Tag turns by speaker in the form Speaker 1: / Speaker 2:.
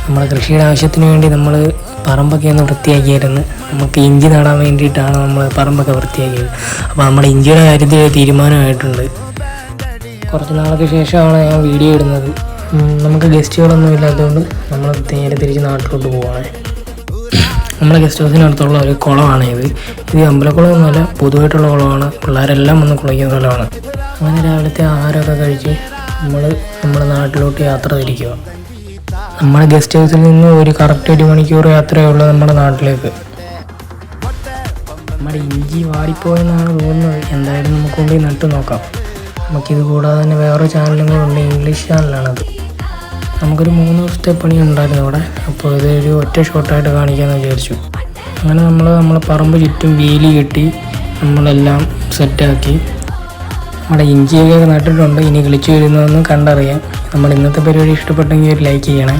Speaker 1: നമ്മുടെ കൃഷിയുടെ ആവശ്യത്തിന് വേണ്ടി നമ്മൾ പറമ്പൊക്കെ ഒന്ന് വൃത്തിയാക്കിയായിരുന്നു. നമുക്ക് ഇഞ്ചി നടാൻ വേണ്ടിയിട്ടാണ് നമ്മൾ പറമ്പൊക്കെ വൃത്തിയാക്കിയത്. അപ്പോൾ നമ്മുടെ ഇഞ്ചിയുടെ കാര്യത്തിൽ തീരുമാനമായിട്ടുണ്ട്. കുറച്ച് നാൾക്ക് ശേഷമാണ് ഞാൻ വീഡിയോ ഇടുന്നത്. നമുക്ക് ഗസ്റ്റുകളൊന്നും ഇല്ലാത്തതുകൊണ്ട് നമ്മൾ നേരെ തിരിച്ച് നാട്ടിലോട്ട് പോവുകയാണ്. നമ്മുടെ ഗസ്റ്റ് ഹൗസിനടുത്തുള്ള ഒരു കുളമാണ് ഇത് അമ്പലക്കുളമൊന്നുമല്ല, പൊതുവായിട്ടുള്ള കുളമാണ്. പിള്ളേരെല്ലാം വന്ന് കുളിക്കുന്ന സ്ഥലമാണ്. അങ്ങനെ രാവിലത്തെ ആഹാരമൊക്കെ കഴിച്ച് നമ്മുടെ നാട്ടിലോട്ട് യാത്ര തിരിക്കുക. നമ്മുടെ ഗസ്റ്റ് ഹൗസിൽ നിന്ന് ഒരു കറക്റ്റ് 1 മണിക്കൂർ യാത്രയേ ഉള്ളൂ നമ്മുടെ നാട്ടിലേക്ക്. നമ്മുടെ ഇഞ്ചി വാടിപ്പോയെന്നാണ് തോന്നുന്നത്. എന്തായാലും നമുക്ക് കൊണ്ടുപോയി നട്ടു നോക്കാം. നമുക്കിത് കൂടാതെ തന്നെ വേറൊരു ചാനലും കൂടെ ഉണ്ട്, ഇംഗ്ലീഷ് ചാനലാണത്. നമുക്കൊരു 3 ദിവസത്തെ പണി ഉണ്ടായിരുന്നു അവിടെ. അപ്പോൾ ഇതൊരു ഒറ്റ ഷോട്ടായിട്ട് കാണിക്കാമെന്ന് വിചാരിച്ചു. അങ്ങനെ നമ്മളെ പറമ്പ് ചുറ്റും വേലി കെട്ടി നമ്മളെല്ലാം സെറ്റാക്കി. നമ്മുടെ ഇഞ്ചിയൊക്കെ നട്ടിട്ടുണ്ട്. ഇനി കിളിച്ചു വരുന്നതെന്ന് കണ്ടറിയാം. നമ്മുടെ ഇന്നത്തെ പരിപാടി ഇഷ്ടപ്പെട്ടെങ്കിൽ ഒരു ലൈക്ക് ചെയ്യണേ.